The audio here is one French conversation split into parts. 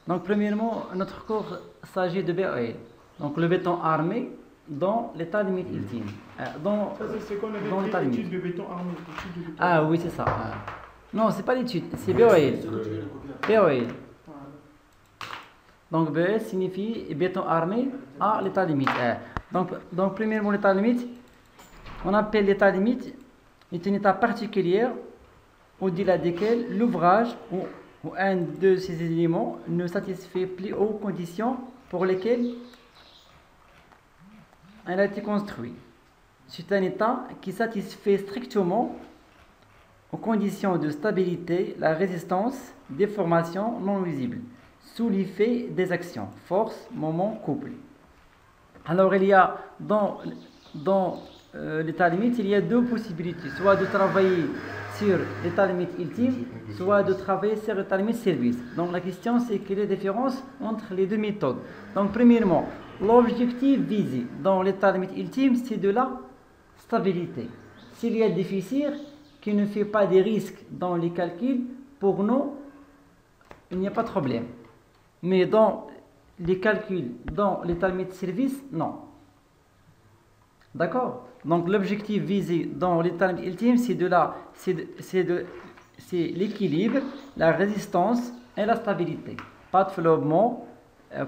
Donc, premièrement, notre cours s'agit de BOL. Donc, le béton armé dans l'état limite ultime. C'est qu'on dans avait l'état fait limite. l'étude de béton armé. Ah oui, c'est ça. Non, c'est pas l'étude, c'est BOL. BOL. Donc, BOL signifie béton armé à l'état limite. Donc, premièrement, l'état limite, on appelle l'état limite est une état particulière au-delà desquelles l'ouvrage ou un de ces éléments ne satisfait plus aux conditions pour lesquelles elle a été construite. C'est un état qui satisfait strictement aux conditions de stabilité, la résistance, déformation non nuisible, sous l'effet des actions, force, moment, couple. Alors il y a dans l'état limite, il y a deux possibilités, soit de travailler sur l'état limite ultime, soit de travailler sur l'état limite service. Donc la question c'est quelle est la différence entre les deux méthodes. Donc premièrement, l'objectif visé dans l'état limite ultime, c'est de la stabilité. S'il y a des fissures qui ne fait pas des risques dans les calculs, pour nous, il n'y a pas de problème. Mais dans les calculs, dans l'état limite service, non. D'accord? Donc l'objectif visé dans l'état limite ultime, c'est l'équilibre, la résistance et la stabilité. Pas de flottement,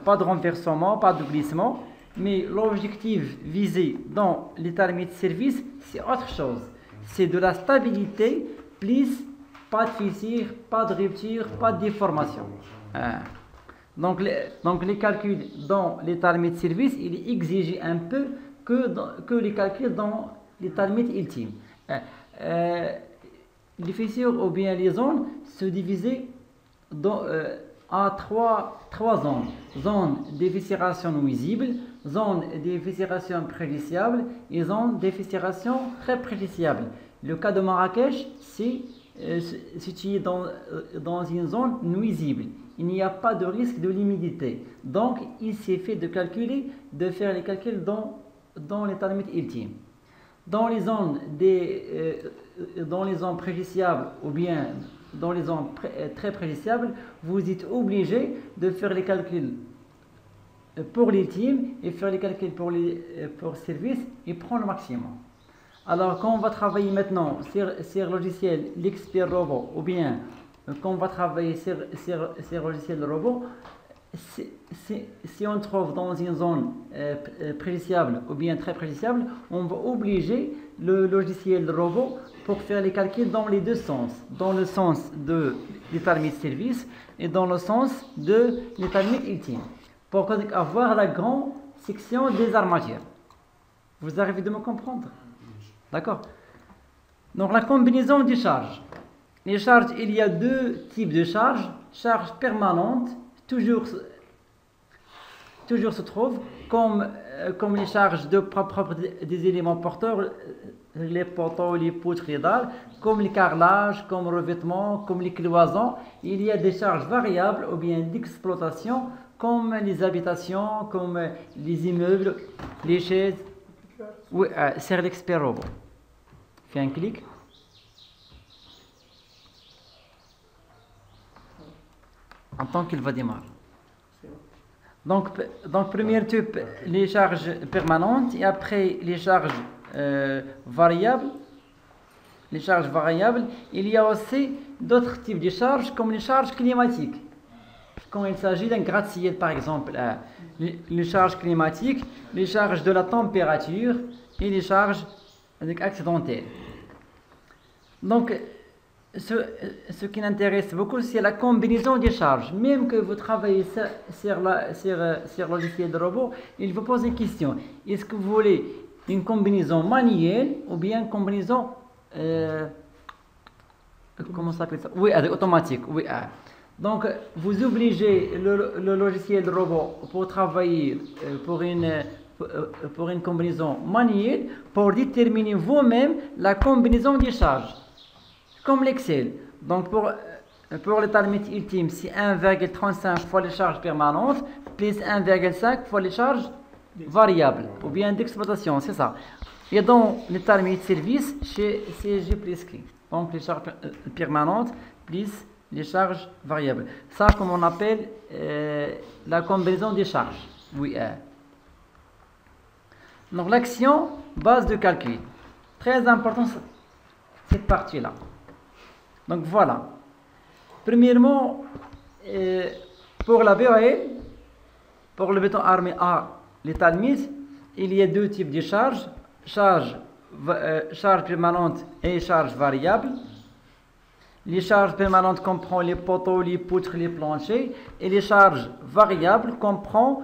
pas de renversement, pas de glissement. Mais l'objectif visé dans l'état limite service, c'est autre chose. C'est de la stabilité, plus pas de fissure, pas de rupture, pas de déformation. Donc les calculs dans l'état limite service, il exige un peu que les calculs dans l'état limite ultime. Les fissures ou bien les zones se divisaient à trois zones. Zone d'efficération nuisible, zone d'efficération préjudiciable et zone d'efficération très préjudiciable. Le cas de Marrakech, c'est situé dans une zone nuisible. Il n'y a pas de risque de l'humidité. Donc, il s'est fait de faire les calculs dans l'état limite ultime. Dans les zones préjudiciables ou bien dans les zones très préjudiciables, vous êtes obligé de faire les calculs pour l'ultime et faire les calculs pour le service et prendre le maximum. Alors, quand on va travailler maintenant sur le logiciel l'expert robot ou bien quand on va travailler sur le logiciel robot, si on trouve dans une zone préjudiciable ou bien très préjudiciable, on va obliger le logiciel robot pour faire les calculs dans les deux sens, dans le sens de l'état limite service et dans le sens de l'état limite ultime, pour avoir la grande section des armatures. Vous arrivez de me comprendre? D'accord? Donc la combinaison des charges. Les charges, il y a deux types de charges. Charge permanente, toujours se trouve comme les charges propres des éléments porteurs, les poteaux, les poutres, les dalles, comme les carrelages, comme le revêtement, comme les cloisons. Il y a des charges variables ou bien d'exploitation, comme les habitations, comme les immeubles, les chaises. Oui, c'est l'expert robot. Fais un clic. En tant qu'il va démarrer. Donc premier type, les charges permanentes et après les charges variables. Les charges variables, il y a aussi d'autres types de charges comme les charges climatiques. Quand il s'agit d'un gratte-ciel par exemple, les charges climatiques, les charges de la température et les charges accidentelles. Donc ce qui m'intéresse beaucoup, c'est la combinaison des charges. Même que vous travaillez sur le logiciel de robot, il vous pose une question. Est-ce que vous voulez une combinaison manuelle ou bien une combinaison comment ça s'appelle ça? Oui, automatique. Oui. Donc, vous obligez le logiciel de robot pour travailler pour une combinaison manuelle pour déterminer vous-même la combinaison des charges. Comme l'Excel. Donc, pour l'état limite ultime, c'est 1,35 fois les charges permanentes plus 1,5 fois les charges variables ou bien d'exploitation, c'est ça. Et dans l'état limite service, c'est G plus K. Donc, les charges permanentes plus les charges variables. Ça, comme on appelle la combinaison des charges. Oui. Donc, l'action, base de calcul. Très important, cette partie-là. Donc, voilà. Premièrement, pour la BAL, pour le béton armé A, l'état de mise, il y a deux types de charges. Charge permanente et charge variable. Les charges permanentes comprennent les poteaux, les poutres, les planchers. Et les charges variables comprennent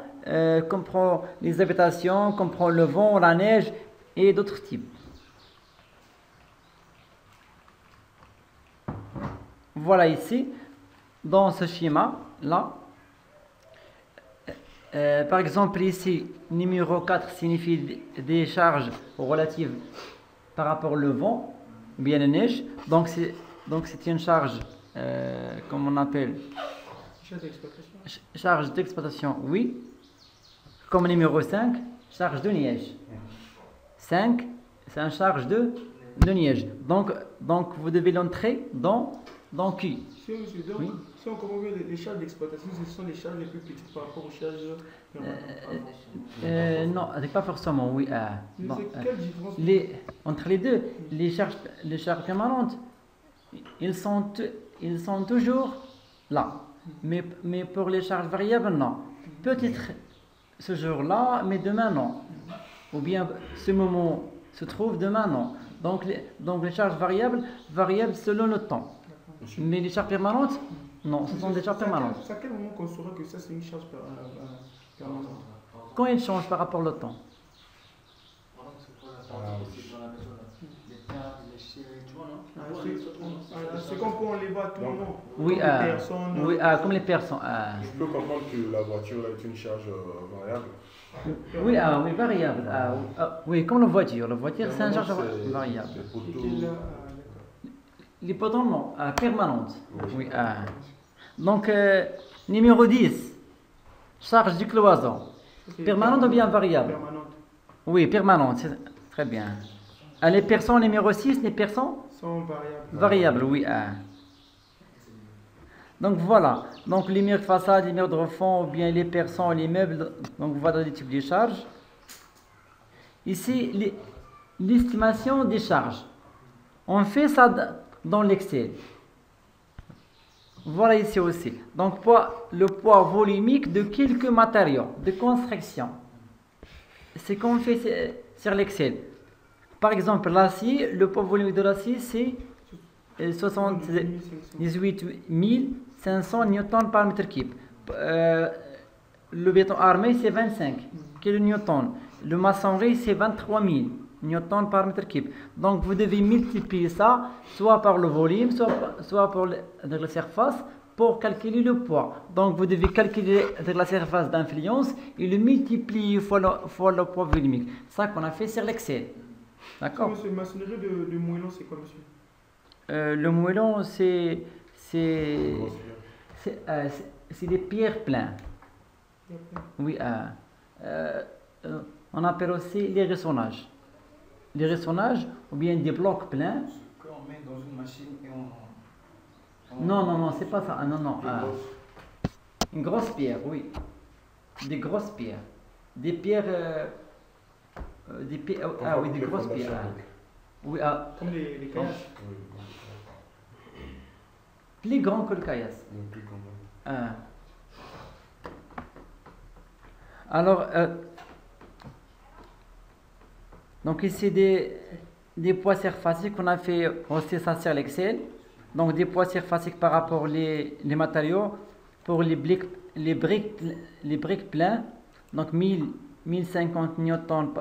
les habitations, comprennent le vent, la neige et d'autres types. Voilà ici, dans ce schéma-là. Par exemple, ici, numéro 4 signifie des charges relatives par rapport au vent, ou bien la neige. Donc, c'est une charge, comme on appelle, charge d'exploitation, oui. Comme numéro 5, charge de neige. 5, c'est une charge de neige. Donc, vous devez l'entrer dans Q. Oui. Si on comprend bien, les charges d'exploitation, ce sont les charges les plus petites par rapport aux charges permanentes. Non, pas forcément, oui. Quelle différence entre les deux, les charges permanentes, ils sont toujours là. Mais pour les charges variables, non. Peut-être ce jour-là, mais demain, non. Ou bien ce moment se trouve, demain, non. Donc les charges variables selon le temps. Mais les charges permanentes, non, ce sont des charges permanentes. C'est à quel moment qu'on saura que ça c'est une charge permanente? Quand il change par rapport au temps. C'est comme quand on les voit à tout moment. Oui, comme les personnes. Je peux comprendre que la voiture est une charge variable. Oui, oui, variable. Oui, comme la voiture. La voiture, c'est une charge variable. Les poteaux, non, permanentes. Oui. Donc, numéro 10, charge du cloison. Permanente ou bien variable? Permanente. Oui, permanente, c'est très bien. Les personnes, numéro 6, les personnes sont variables. Variables, oui. Donc, voilà. Donc, les murs de façade, les murs de refond, ou bien les personnes, les meubles. Donc, voilà les types de charges. Ici, l'estimation des charges. On fait ça dans l'Excel. Voilà ici aussi. Donc, le poids volumique de quelques matériaux de construction. C'est qu'on fait sur l'Excel. Par exemple, l'acier, le poids volumique de l'acier, c'est 78 500 newtons par mètre cube. Le béton armé, c'est 25 kN. Le maçonnerie, c'est 23 000 newtons par mètre cube. Donc, vous devez multiplier ça, soit par le volume, soit par la surface, pour calculer le poids. Donc, vous devez calculer la surface d'influence et le multiplier fois le poids volumique. C'est ça qu'on a fait sur l'Excel. D'accord. Monsieur, maçonnerie de moellon, c'est quoi, monsieur? Le moellon, c'est des pierres pleines. Oui. On appelle aussi les ressonnages. Les ressonnages, ou bien des blocs pleins. On met dans une machine et on... Non, c'est pas ça. Non. Une grosse pierre, oui. Des grosses pierres. Des pierres... oui, des grosses pierres. Oui, comme les caillasses. Plus grand que le caillasse. Alors, donc ici des poids surfaciques qu'on a fait aussi ça sur l'Excel. Donc des poids surfaciques par rapport aux matériaux pour les briques pleins. Donc 1050 newtons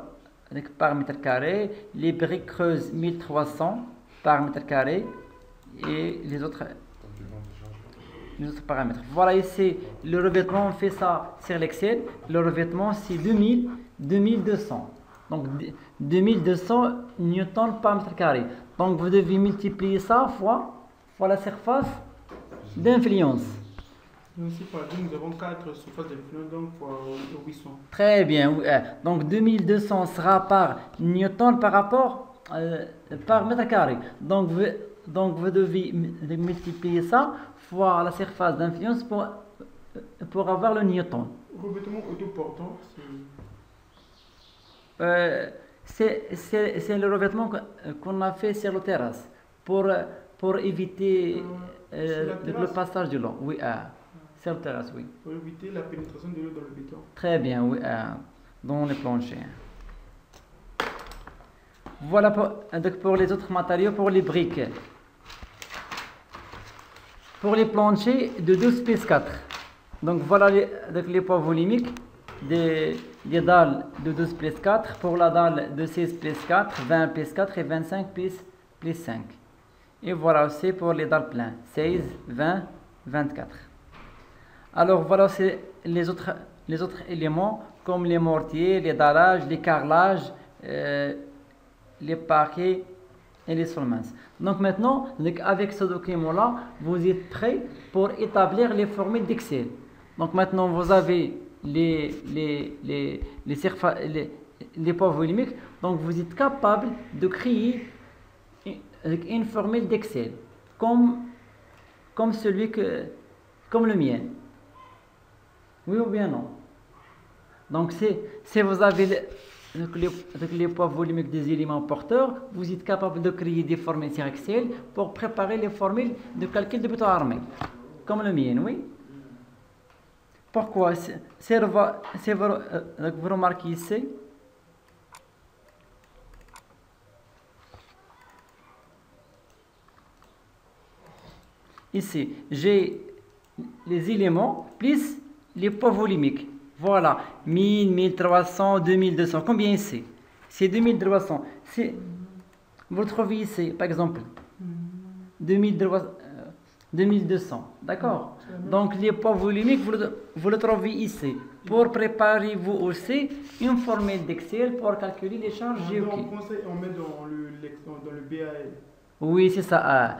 par mètre carré. Les briques creuses 1300 par mètre carré. Et les autres paramètres. Voilà ici le revêtement, on fait ça sur l'Excel. Le revêtement c'est 2200. Donc 2200 newtons par mètre carré. Donc vous devez multiplier ça fois la surface d'influence. Nous aussi, par exemple, nous avons 4 surfaces d'influence, donc fois 800. Très bien. Donc 2200 sera par newton par rapport par mètre carré. Donc vous devez multiplier ça fois la surface d'influence pour avoir le newton. Revêtement autoportant, C'est le revêtement qu'on a fait sur la terrasse pour éviter sur la le terrasse. passage de l'eau. Oui, sur la terrasse, oui. pour éviter la pénétration de l'eau dans le béton. Très bien, oui, dans les planchers. Voilà donc pour les autres matériaux, pour les briques. Pour les planchers de 12 pièces 4. Donc voilà les poids volumiques des dalles de 12 pièces 4 pour la dalle de 16 pièces 4, 20 pièces 4 et 25 pièces 5. Et voilà aussi pour les dalles pleines, 16, 20, 24. Alors voilà c'est les autres éléments comme les mortiers, les dallages, les carrelages, les parquets et les solements. Donc maintenant, avec ce document-là, vous êtes prêts pour établir les formules d'Excel. Donc maintenant, vous avez les poids volumiques. Donc vous êtes capable de créer une formule d'Excel comme le mien. Oui ou bien non? Donc si vous avez les poids volumiques des éléments porteurs, vous êtes capable de créer des formules sur Excel pour préparer les formules de calcul de béton armé, comme le mien, oui. Pourquoi? Vous remarquez ici, j'ai les éléments plus les poids volumiques. Voilà, 1000, 1300, 2200. Combien ici? C'est 2300. Vous le trouvez ici, par exemple, 2200. D'accord? Donc, les poids volumiques, vous le trouvez ici. Pour préparer vous aussi une formule d'Excel pour calculer les charges GOQ. On met dans le BAL. Oui, c'est ça.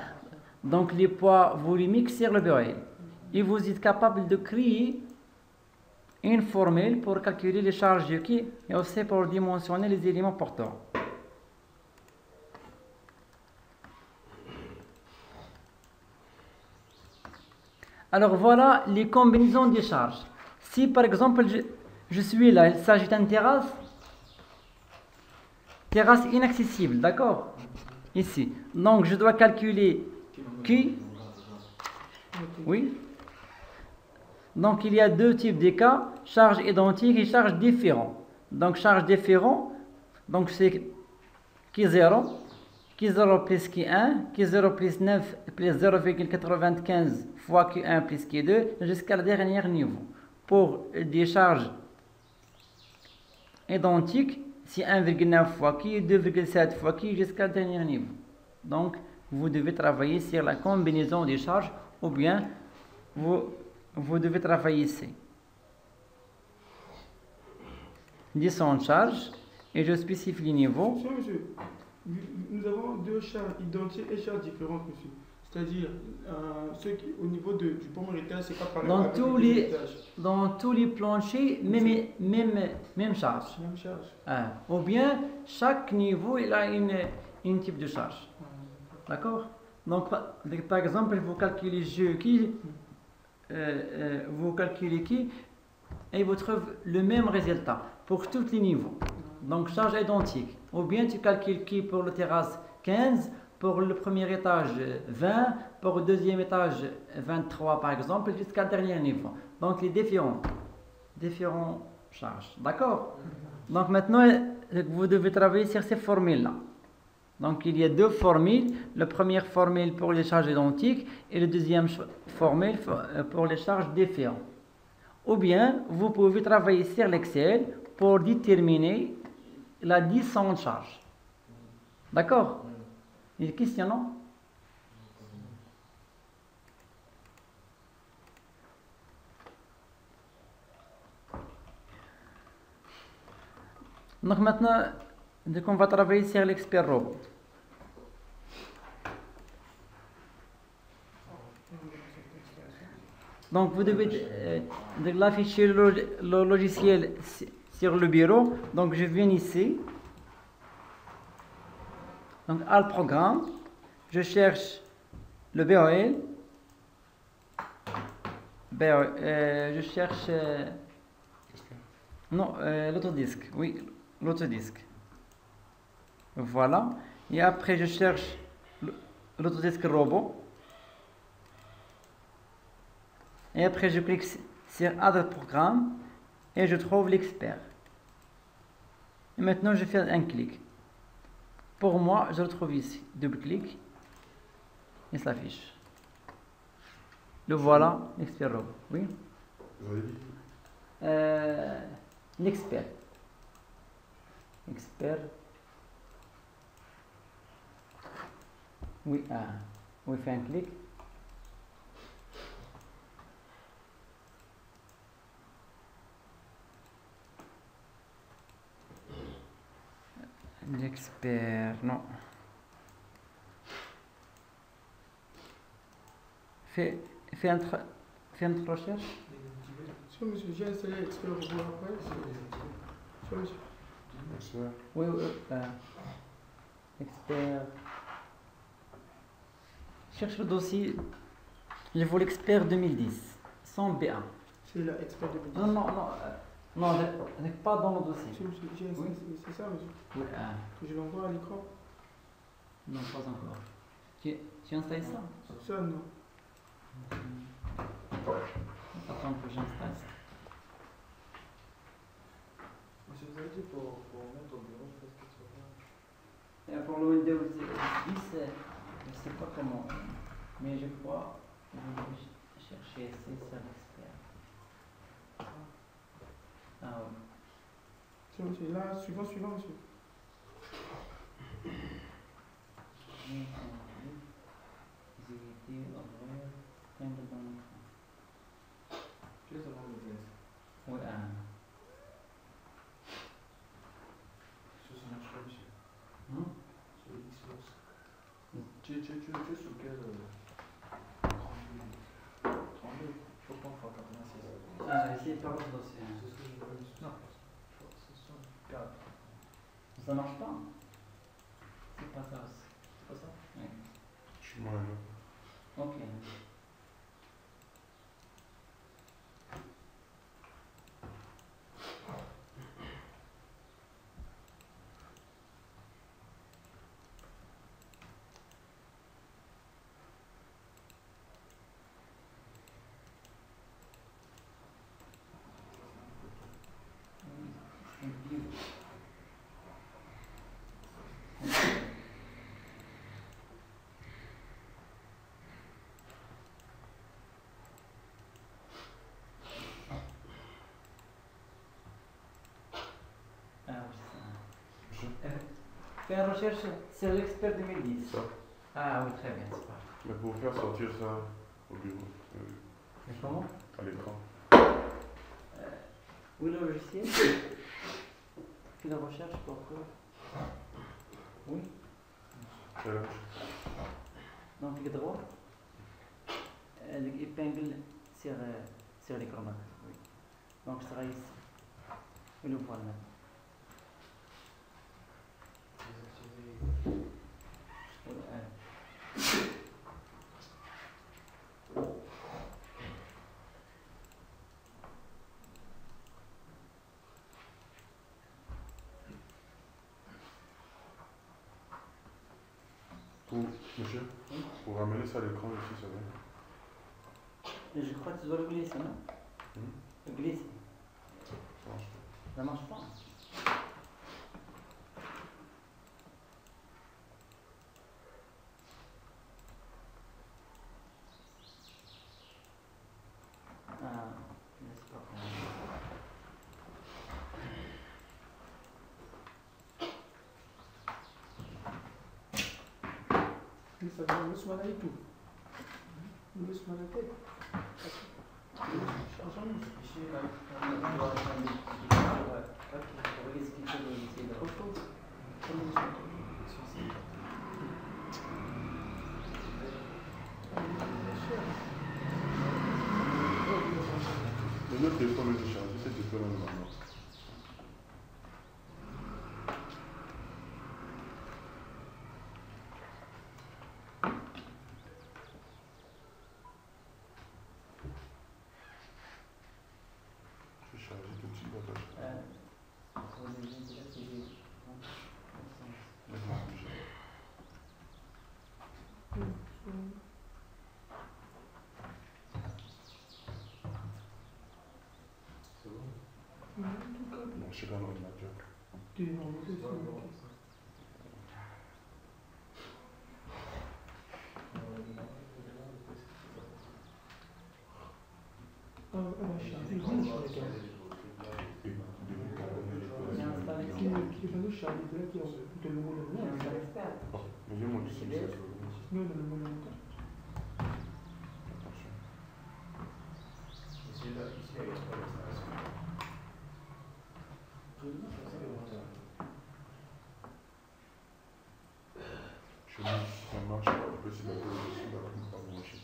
Donc, les poids volumiques sur le BAL. Et vous êtes capable de créer une formule pour calculer les charges GOQ et aussi pour dimensionner les éléments porteurs. Alors voilà les combinaisons des charges. Si par exemple je suis là, il s'agit d'une terrasse inaccessible, d'accord? Ici. Donc je dois calculer Q. Oui. Donc il y a deux types de cas, charges identiques et charges différentes. Donc charges différentes, donc c'est Q0, Q0 plus Q1, Q0 plus 9 plus 0,95 fois Q1 plus Q2 jusqu'à le dernier niveau. Pour des charges identiques, c'est 1,9 fois Q, 2,7 fois Q jusqu'à le dernier niveau. Donc vous devez travailler sur la combinaison des charges ou bien vous devez travailler ici. 10 en charge et je spécifie les niveaux. Monsieur, nous avons deux charges identiques et charges différentes, monsieur. C'est-à-dire, au niveau du premier étage, c'est pas pareil. Dans tous les planchers, même charge. Même charge. Ou bien, chaque niveau, il a une type de charge. D'accord? Donc, par exemple, vous calculez qui et vous trouvez le même résultat pour tous les niveaux. Donc charge identique. Ou bien tu calcules qui pour le terrasse 15, pour le premier étage 20, pour le deuxième étage 23 par exemple, jusqu'à le dernier niveau. Donc les différents charges. D'accord? Donc maintenant vous devez travailler sur ces formules-là. Donc il y a deux formules. La première formule pour les charges identiques et la deuxième formule pour les charges différentes. Ou bien vous pouvez travailler sur l'Excel pour déterminer la distance de charge. D'accord? Il y a des questions, non? Donc maintenant, on va travailler sur l'expert robot. Donc vous devez l'afficher le logiciel sur le bureau. Donc je viens ici. Donc à le programme, je cherche le BAL. Ben, je cherche. Qu'est-ce que Non, l'autodisque. Oui, l'autodisque. Voilà. Et après, je cherche l'autodisque robot. Et après, je clique sur Add programme et je trouve l'expert. Et maintenant, je fais un clic. Pour moi, je le trouve ici. Double-clic. Il s'affiche. Le voilà, l'expert robot. Oui. vous avez dit L'expert. Expert. Oui, oui, fait un clic. L'expert, non. Fais une autre recherche. Sur monsieur, j'ai installé expert robot après. Sur monsieur. Expert. Oui, expert. Cherche le dossier. Je veux l'expert 2010, sans B1. C'est là, expert de Non, non, non. Non, n'est pas dans le dossier. Sur monsieur, j'ai installé, c'est ça monsieur. Oui, Que je l'envoie à l'écran. non, pas encore. Tu installes ça? Ça non. Attends que j'installe ça. Monsieur, vous avez dit pour mettre au bureau, peut-être que ça va. Et pour le Windows 10, je ne sais pas comment. Mais je crois que je vais chercher ici sur l'expert. Ah oui. Sur monsieur, là, suivant, monsieur. Visibilité, ouvrir, timbre dans l'écran. Juste avant le test. Oui, Sur son marche pas, monsieur. Hein? Sur le Xbox. Tu es sur quel 32. Je crois qu'on fera 86. Essayez par le dossier. C'est ce que je vois ici. Non. C'est ça. 4. Ça marche pas? C'est pas ça aussi. C'est pas ça? Oui. Je suis moi là. Ok. Fais une recherche sur l'expert 2010. Ça. Ah oui, très bien, c'est parfait. Mais pour faire sortir ça au bureau, Mais comment? à l'écran. Oui, le logiciel. Fais la recherche pour que. Oui. Quelle heure? Donc, clic droit. L'épingle sur l'écran. Oui. Donc, ça sera ici. Et le voilà. Monsieur, pour ramener ça à l'écran ici, ça va? Je crois que tu dois le glisser, non? Le glisser. Ça marche pas. Ça marche pas. Ah, je sais pas comment. Ça va, on laisse mal et tout. On laisse mal à tête. Ici, là, on Ah, doit Le notre téléphone est déchargé, c'est téléphone maintenant. Charger tout de suite la page. Pour les gens, là, c'est des- Maintenant, bouger. C'est bon. Non, je sais pas l'ordinateur. Mais viens, moi, tu sais, ça, Non, non, non, non. attention. Ici, là, ici, il y a pas d'installation. Je me dis, si ça marche, on peut essayer d'appeler dessus, d'avoir une part de machine.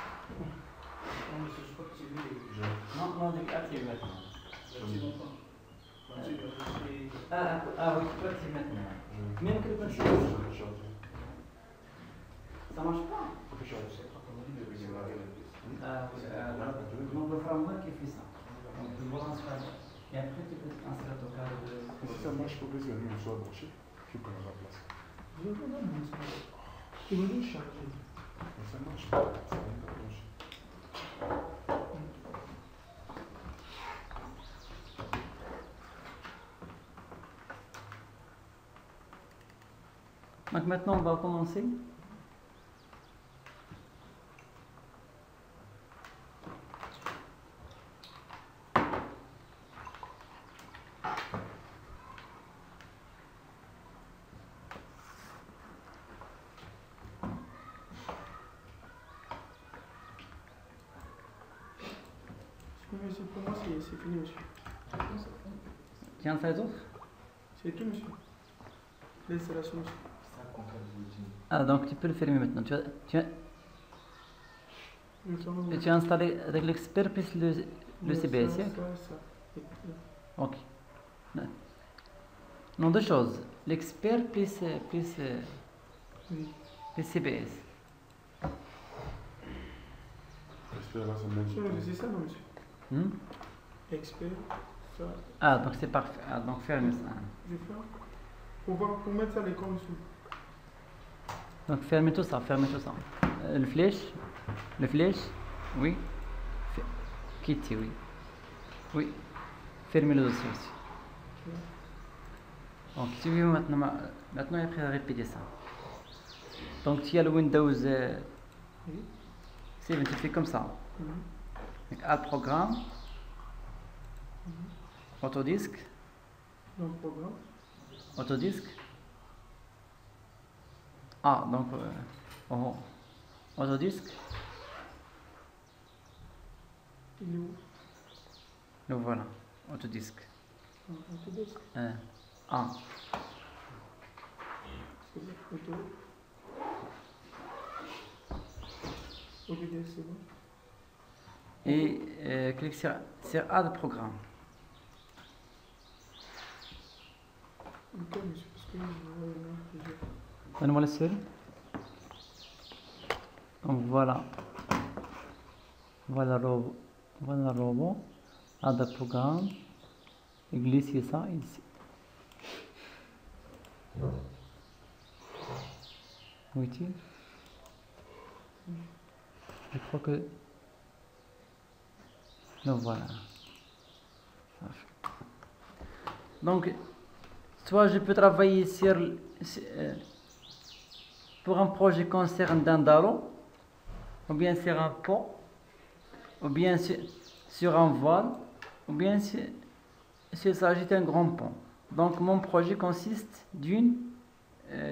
Non, monsieur, je crois que tu veux. Non, non, active maintenant. L'active encore. L'active, l'active. Ah oui, tu peux activer maintenant. Même que le Je patient, vais charger. ça marche pas. Je vais charger. On dit de démarrer la pièce. Donc le framework qui fait ça. Donc tu vois installer. Et après tu peux installer ton cadre de... Si ça marche, il faut que ce nous soit branché. Il faut qu'on la remplace. Je vais pas me dire. Tu veux juste charger. Mais ça marche pas, ça va pas brancher. Donc maintenant on va commencer. Pour moi, c'est fini, monsieur. Tu as installé d'autres? C'est tout, monsieur. L'installation, monsieur. Ça comptabilité. Ah donc tu peux le fermer maintenant. Tu as installé avec l'expert plus le CBS. Ça, hein? ça. Ok. Non, deux choses. L'expert plus Oui. CBS. J'espère là, ça me C'est ça, non, monsieur. Hmm? Expert, ça. Ah donc c'est parfait. Ah, donc ferme ça. Je vais faire. Pour mettre ça à l'écran, monsieur. Donc fermez tout ça, fermez tout ça. Le flèche, oui. Quittez, oui. Oui. Fermez le dossier aussi. Donc suivez maintenant, maintenant après à répéter ça. Donc tu as le Windows Oui. 7, tu fais comme ça. Mhm. Donc Add programme, autodisque, Dans le programme. autodisque. Ah donc autodisque. Il est où? Le voilà, autodisque. Autodisque. Ah. C'est bon. Autodisque, c'est bon. Et clique sur Add programme. Ok, monsieur, parce que je vois déjà. Donne-moi le seul. Donc voilà. Voilà le robot. Add programme. Et glissez ça ici. Où est-il? Je crois que... Donc voilà. Donc, soit je peux travailler pour un projet concernant Dandaro, ou bien sur un pont, ou bien sur un voile, ou bien s'il s'agit d'un grand pont. Donc mon projet consiste d'un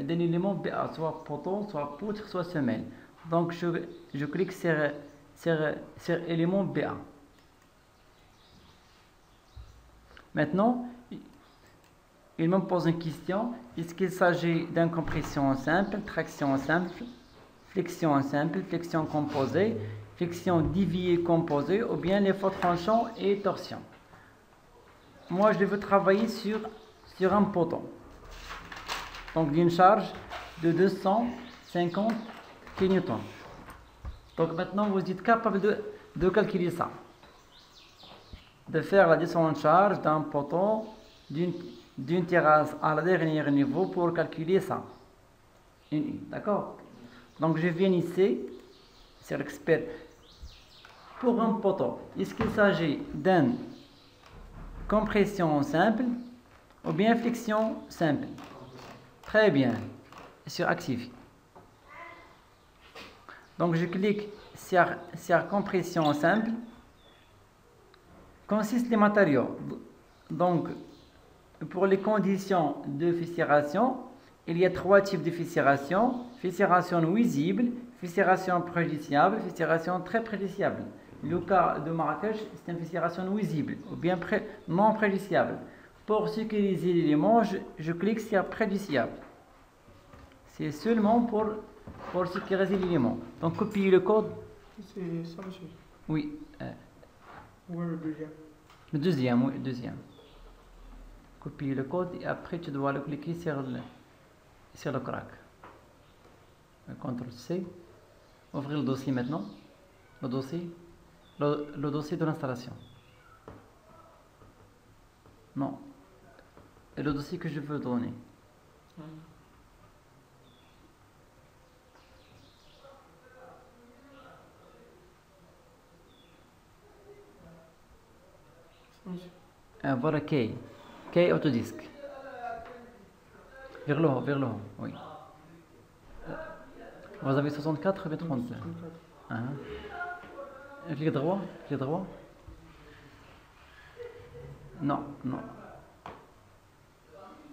élément BA, soit poteau, soit poutre, soit semelle. Donc je clique sur élément BA. Maintenant, il me pose une question. Est-ce qu'il s'agit d'une compression simple, traction simple, flexion composée? flexion déviée composée ou bien les faux tranchants et torsion. Moi, je veux travailler sur un poteau. Donc, d'une charge de 250 kN. Donc, maintenant, vous êtes capable de calculer ça. De faire la descente de charge d'un poteau d'une terrasse à la dernière niveau pour calculer ça. D'accord? Donc, je viens ici, c'est l'expert. Pour un poteau, est-ce qu'il s'agit d'une compression simple ou bien flexion simple? Très bien. Sur Active. Donc, je clique sur compression simple. Consiste les matériaux. Donc, pour les conditions de fissuration, il y a 3 types de fissuration. Fissuration visible, fissuration préjudiciable, fissuration très préjudiciable. Le cas de Marrakech, c'est une fissuration visible ou bien non préjudiciable. Pour sécuriser l'élément, je clique sur préjudiciable. C'est seulement pour sécuriser l'élément. Donc, copier le code. C'est ça, monsieur. Oui. Où est le deuxième? Le deuxième, oui, le deuxième. Copier le code et après tu dois le cliquer sur le crack. CTRL C. Ouvrir le dossier maintenant. Le dossier. Le dossier de l'installation. Non. Et le dossier que je veux donner. Voilà K Autodisc. Vers le haut, oui. Vous avez 64 et 30. Clic droit. Non.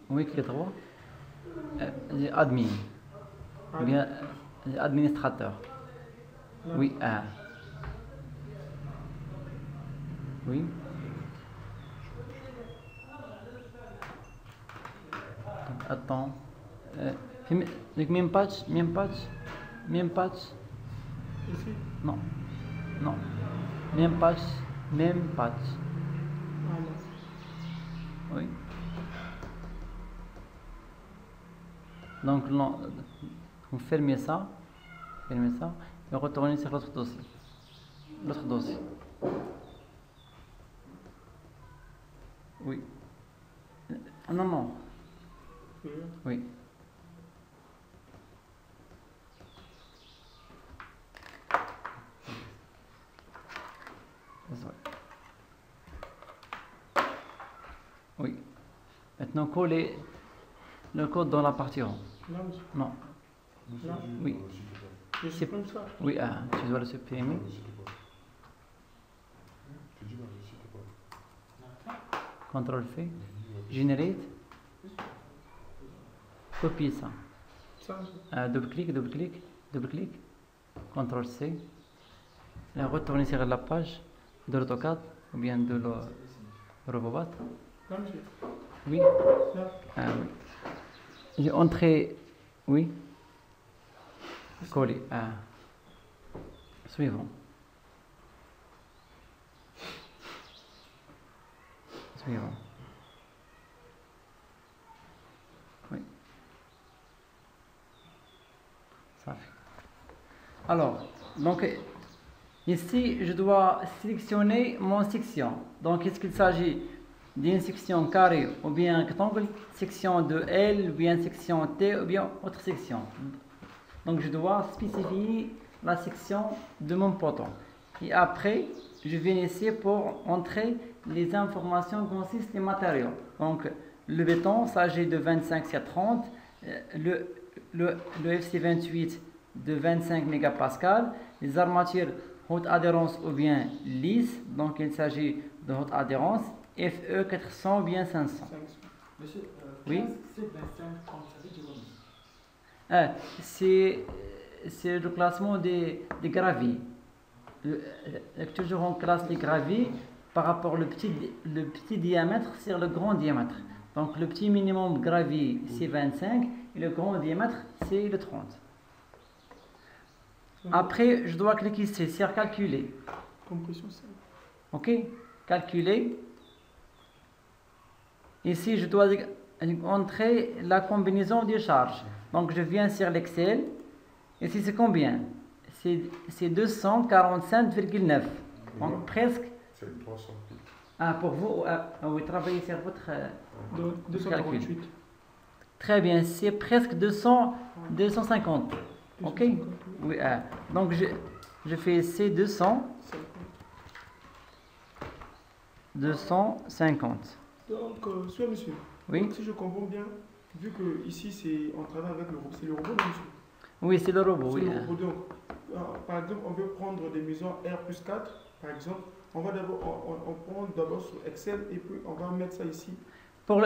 Oui, clic droit. Admin. Bien, administrateur. Oui, oui. Attends. Même patch. Ici? Non. Même patch. Ah non. Oui. Donc, fermez ça. Et retournez sur l'autre dossier. Oui. Non. Oui. Oui. Maintenant, coller le code dans la partie rond. Là, monsieur. Non. Là? Oui. Je supprime ça. Oui, tu dois le supprimer. CTRL F. Generate. Copier ça. Double-clic. CTRL C. Et retourner sur la page de l'AutoCAD ou bien de Robobat. Là, monsieur. Oui. Là. Oui. J'ai entré. Oui. Coller. Suivant. Oui. Ça fait. Alors, donc, ici, je dois sélectionner mon section. Donc, est-ce qu'il s'agit d'une section carrée ou bien rectangle, section de L ou bien section T ou bien autre section. Donc, je dois spécifier la section de mon poteau. Et après, je viens ici pour entrer les informations consistent les matériaux. Donc, le béton s'agit de 25 sur 30, le FC28 de 25 mégapascal, les armatures haute adhérence ou bien lisses, donc il s'agit de haute adhérence, FE 400 ou bien 500. Monsieur, oui. C'est 25 comme ça dit. C'est le classement des graviers. Toujours on classe les graviers par rapport au petit diamètre sur le grand diamètre. Donc le petit minimum gravier c'est 25 et le grand diamètre c'est le 30. Après, je dois cliquer ici sur calculer. Compression simple. OK? Calculer. Ici, je dois entrer la combinaison des charges. Donc, je viens sur l'Excel. Ici, c'est combien? C'est 245,9. Donc, presque. C'est 300. Ah, pour vous, oui, travaillez sur votre Donc, 248. Très bien, c'est presque 250. OK? Oui, donc, je fais C200, 250. Donc, soit monsieur, Oui? donc, si je comprends bien, vu que ici on travaille avec le robot, c'est le robot, non, monsieur? Oui, c'est le robot, C'est oui. le robot. Donc, par exemple, on veut prendre des maisons R+4, par exemple. On va d'abord, on prend d'abord sur Excel et puis on va mettre ça ici. Pour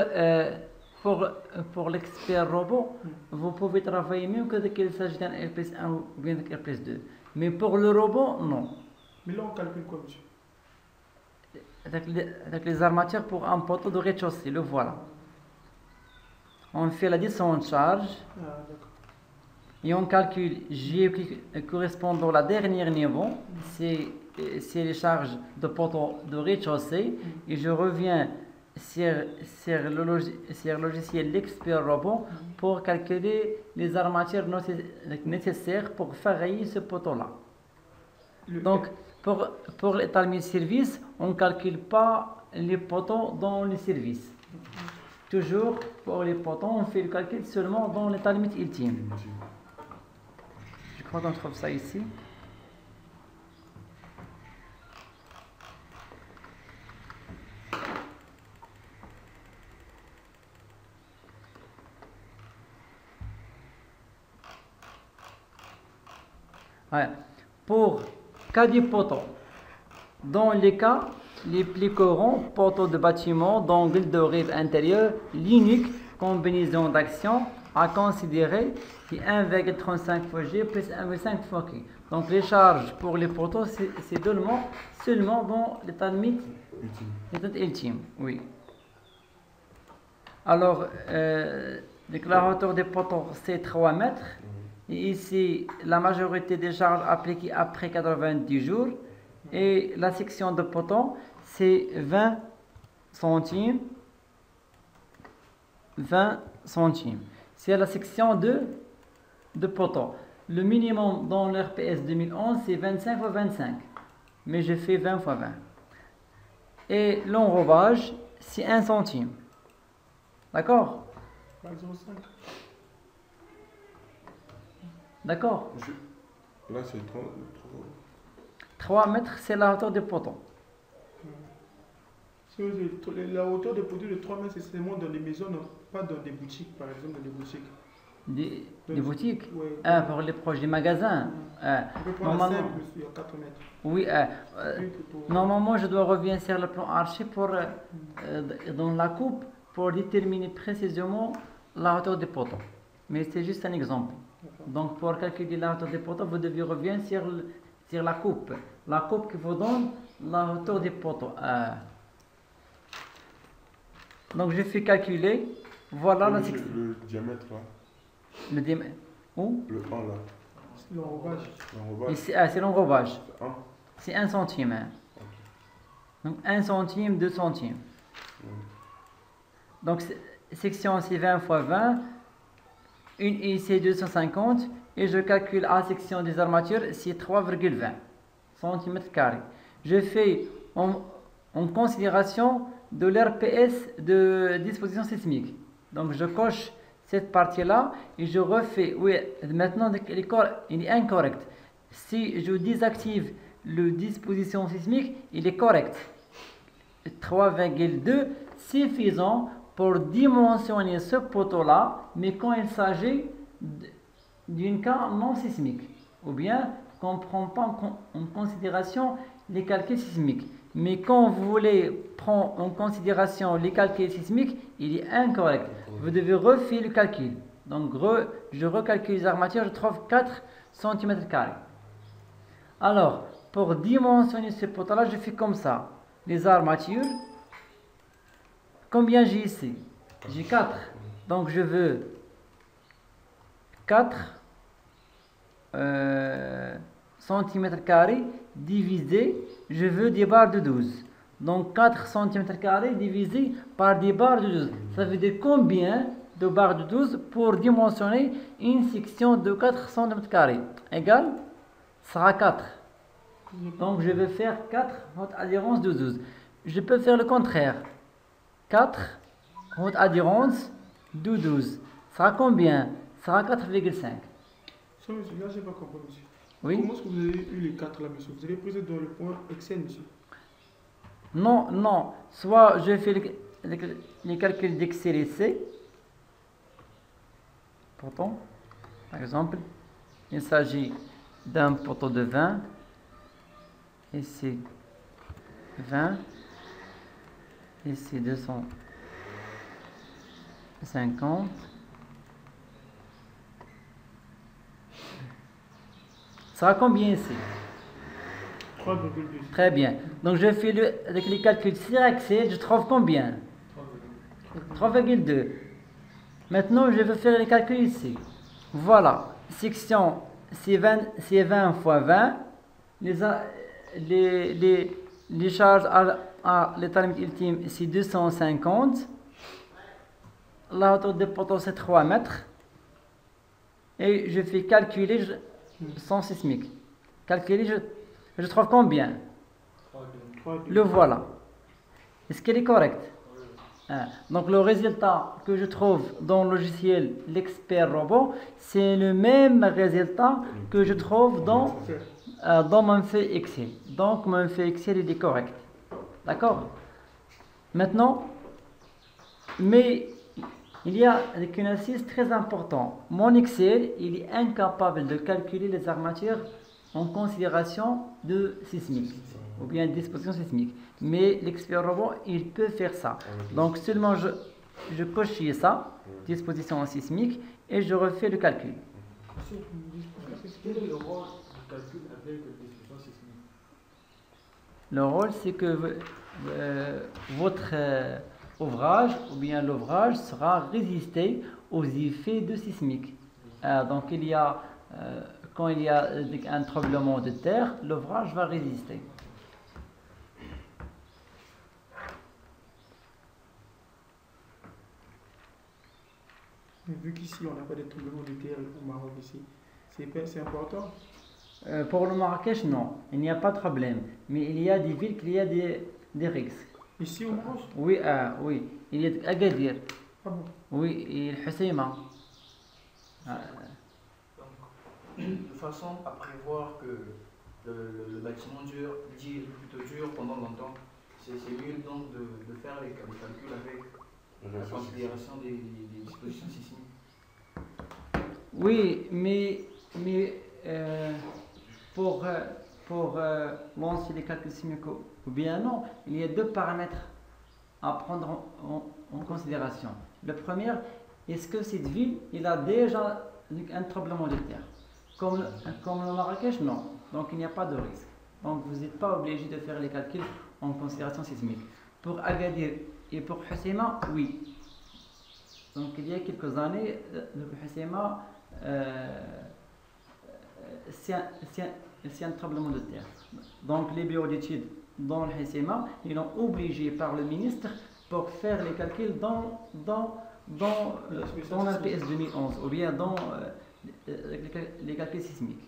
l'expert robot, vous pouvez travailler mieux que qu'il s'agit d'un R+1 ou bien d'un R+2. Mais pour le robot, non. Mais là, on calcule quoi, monsieur? Avec les armatures pour un poteau de rez-de-chaussée, le voilà. On fait la descente de charge Ah, d'accord. et on calcule J correspondant à la dernière niveau, c'est les charges de poteau de rez-de-chaussée, et je reviens sur le logiciel l'expert robot pour calculer les armatures nécessaires pour ferrailler ce poteau-là. Donc, pour l'étalement de service, on ne calcule pas les poteaux dans le service. Toujours, pour les poteaux, on fait le calcul seulement dans l'étalement ultime. Je crois qu'on trouve ça ici. Ouais. Pour cas du poteau, dans les cas les plus courants, poteau de bâtiment d'angle de rive intérieure, l'unique combinaison d'action à considérer est 1,35 fois G plus 1,5 fois Q. Donc les charges pour les poteaux, c'est seulement dans l'état limite ultime. Oui. Alors, la hauteur des poteaux, c'est 3 mètres. Et ici, la majorité des charges appliquées après 90 jours. Et la section de poteau, c'est 20 centimes. 20 centimes. C'est la section de poteau. Le minimum dans l'RPS 2011, c'est 25 fois 25. Mais je fais 20 fois 20. Et l'enrobage, c'est 1 centime. D'accord? 0,5. D'accord? Là, c'est 3 mètres, c'est la hauteur des poteaux. La hauteur des poteaux de 3 mètres, c'est seulement dans les maisons, non, pas dans des boutiques, par exemple, dans des boutiques. Des boutiques? Ouais. Pour les proches des magasins. On peut prendre la simple, il y a 4 mètres. Oui, normalement, je dois revenir sur le plan archi pour, dans la coupe pour déterminer précisément la hauteur des poteaux. Mais c'est juste un exemple. Donc, pour calculer la hauteur des poteaux, vous devez revenir sur la coupe. La coupe qui vous donne la hauteur des poteaux. Donc, je fais calculer. Voilà la section. le diamètre là. Le diamètre. Où? Le 1 là. C'est l'enrobage. C'est l'enrobage. C'est 1. C'est 1 centime. Hein. Donc 1 centime, 2 centimes. Donc section c'est 20 fois 20. Une IC 250. Et je calcule à section des armatures, c'est 3,20 cm². Je fais en considération de l'RPS de disposition sismique. Donc je coche cette partie-là et je refais. Oui, maintenant il est incorrect. Si je désactive le disposition sismique, il est correct. 3,2 suffisant pour dimensionner ce poteau-là, mais quand il s'agit d'un cas non sismique, ou bien qu'on ne prend pas en considération les calculs sismiques. Mais quand vous voulez prendre en considération les calculs sismiques, il est incorrect. Vous devez refaire le calcul. Donc, je recalcule les armatures, je trouve 4 cm². Alors, pour dimensionner ce poteau-là, je fais comme ça. Les armatures, combien j'ai ici? J'ai 4. Donc, je veux 4 centimètres carrés divisé, je veux des barres de 12. Donc 4 centimètres carrés divisé par des barres de 12. Ça veut dire combien de barres de 12 pour dimensionner une section de 4 centimètres carrés? Égal, sera 4. Donc je vais faire 4 haute adhérence de 12. Je peux faire le contraire. 4 haute adhérence de 12. Ça sera combien? Ça sera 4,5. Ça, monsieur, là, je n'ai pas compris, monsieur. Oui? Comment est-ce que vous avez eu les 4 là, monsieur? Vous avez pris ça dans le point Excel, monsieur? Non, non. Soit je fais les calculs d'Excel ici. Pourtant, par exemple, il s'agit d'un poteau de 20. Ici 20. Ici 250. Ça va combien ici? 3,2. Très bien. Donc je fais avec les calculs sur Excel, je trouve combien? 3,2. Maintenant, je vais faire les calculs ici. Voilà. Section, c'est 20 fois 20. Les charges à l'état limite ultime, c'est 250. La hauteur des poteaux, c'est 3 mètres. Et je fais calculer son sismique. Calculer, je trouve combien? 3,2. Le voilà. Est-ce qu'elle est correcte? Donc le résultat que je trouve dans le logiciel l'expert robot, c'est le même résultat que je trouve dans mon feuille Excel. Donc mon feuille Excel il est correct. D'accord? Maintenant, mais il y a une assise très importante. Mon Excel il est incapable de calculer les armatures en considération de sismique ou bien disposition sismique. Mais l'expert robot, il peut faire ça. Donc seulement je coche ça, disposition sismique, et je refais le calcul. Quel est le rôle du calcul avec disposition sismique? Le rôle, c'est que votre ouvrage ou bien l'ouvrage sera résisté aux effets de sismique. Donc quand il y a un tremblement de terre, l'ouvrage va résister. Mais vu qu'ici, on n'a pas de tremblement de terre au Maroc ici, c'est important. Pour le Marrakech, non, il n'y a pas de problème. Mais il y a des villes qui ont des risques. Ici au Maroc? Oui, oui. Il y a Agadir. Ah bon? Oui, et le Husseima. De façon à prévoir que le bâtiment plutôt dure pendant longtemps, c'est mieux donc de faire les calculs avec la considération des dispositions sismiques. Oui, mais pour lancer les calculs sismiques ou bien non, il y a deux paramètres à prendre en considération. Le premier, est-ce que cette ville il a déjà un tremblement de terre? Comme le Marrakech, non. Donc il n'y a pas de risque. Donc vous n'êtes pas obligé de faire les calculs en considération sismique. Pour Agadir et pour Husseima, oui. Donc il y a quelques années, le Husseima, c'est un tremblement de terre. Donc les bureaux d'études dans le Husseima, ils ont obligé par le ministre pour faire les calculs dans l'APS 2011 ou bien dans les calculs sismiques.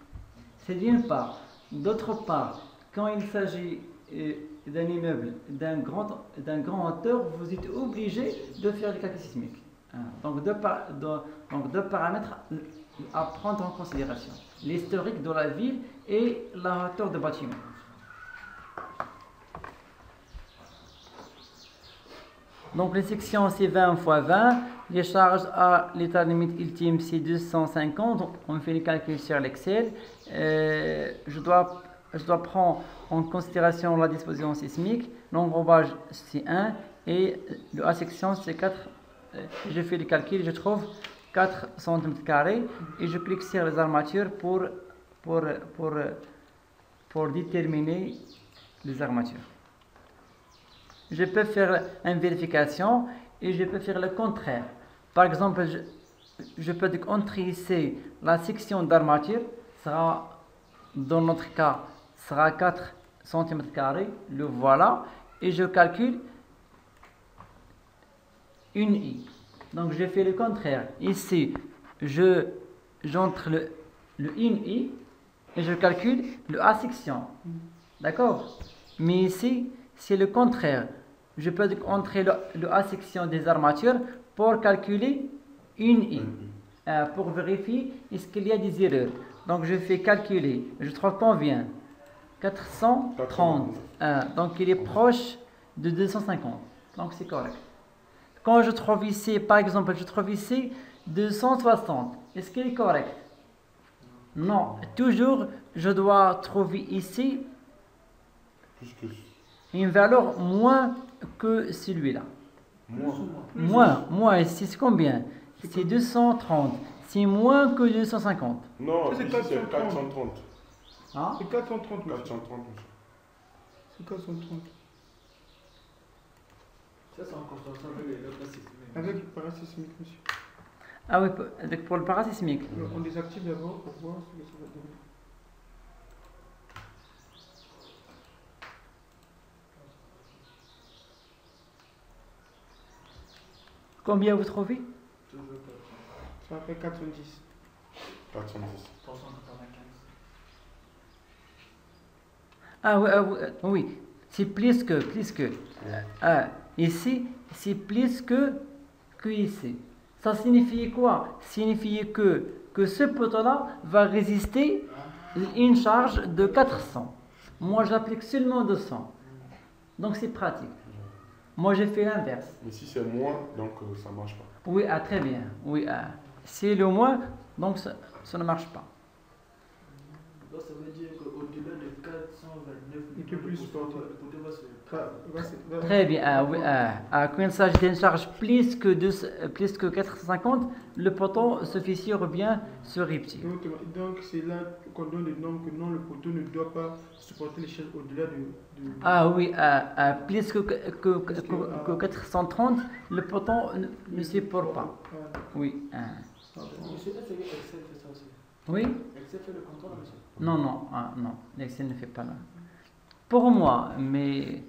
C'est d'une part. D'autre part, quand il s'agit d'un immeuble d'un grand hauteur, vous êtes obligé de faire les calculs sismiques. Donc deux paramètres à prendre en considération. L'historique de la ville et la hauteur du bâtiment. Donc les sections c'est 20 fois 20, les charges à l'état limite ultime c'est 250, donc on fait le calcul sur l'Excel. Je dois prendre en considération la disposition sismique, l'enrobage c'est 1 et la section c'est 4. Je fais le calcul, je trouve 4 cm² et je clique sur les armatures pour déterminer les armatures. Je peux faire une vérification et je peux faire le contraire. Par exemple, je peux entrer ici la section d'armature, sera, dans notre cas, sera 4 cm². Le voilà. Et je calcule une i. Donc je fais le contraire. Ici, j'entre le une i et je calcule le a section. D'accord? Mais ici, c'est le contraire. Je peux entrer le a section des armatures pour calculer une i. Pour vérifier est-ce qu'il y a des erreurs. Donc je fais calculer. Je trouve combien? 430. Donc il est proche de 250. Donc c'est correct. Quand je trouve ici, par exemple, je trouve ici 260. Est-ce qu'il est correct? Non. Toujours, je dois trouver ici une valeur moins que celui-là. Moins. C'est combien? C'est 230. C'est moins que 250. Non, c'est ici c'est 430. Hein? C'est 430, monsieur. 430, monsieur. C'est 430. Ça, c'est en construction avec les autres sismiques. Avec le parasismique, monsieur. Ah oui, pour le parasismique. On désactive d'abord pour voir ce que ça va donner. Combien vous trouvez? Toujours Ça fait 410. 410. 395. Ah oui. C'est plus que. Ici, c'est plus que ici. Ça signifie quoi? Ça signifie que ce poteau-là va résister une charge de 400. Moi, j'applique seulement 200. Donc, c'est pratique. Moi, j'ai fait l'inverse. Mais si c'est moins, donc ça marche pas. Oui, très bien. Oui, c'est le moins, donc ça ne marche pas. Donc ça veut dire qu'au-delà de 429 Il peut plus supporter. le poteau va se... Très bien. Quand il s'agit d'une charge plus que 450, le poteau se fissure bien se rupture. Donc c'est là qu'on donne le nom que non, le poteau ne doit pas supporter les charges au-delà de... Plus que 430, le poteau ne supporte pas. Oui. Monsieur, est-ce que Excel fait ça aussi? Oui? Excel fait le contrôle, monsieur? Non, l'Excel ne fait pas là. Pour moi, mais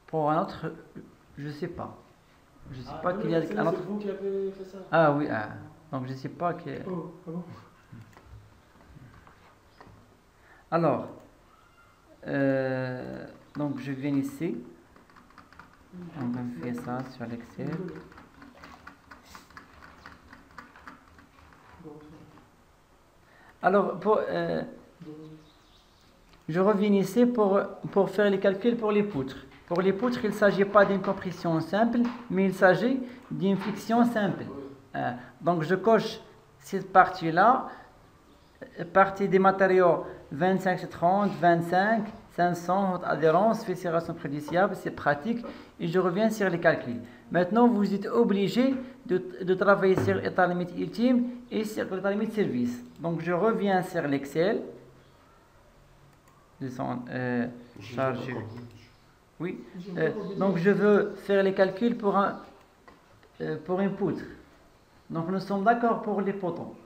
pour un autre, je ne sais pas. Je ne sais pas qu'il y a un autre. C'est vous qui avez fait ça? Ah oui, donc je ne sais pas que. Oh, ah bon? Alors, donc je viens ici. On va faire ça sur l'Excel. Alors, je reviens ici pour faire les calculs pour les poutres. Pour les poutres, il ne s'agit pas d'une compression simple, mais il s'agit d'une flexion simple. Donc, je coche cette partie-là, partie des matériaux 25-30, 25, 500, haute adhérence, fissuration préjudiciable, c'est pratique. Et je reviens sur les calculs. Maintenant, vous êtes obligé de travailler sur l'état limite ultime et sur l'état limite service. Donc, je reviens sur l'Excel. Chargé. Oui. Donc, je veux faire les calculs pour une poutre. Donc, nous sommes d'accord pour les poteaux.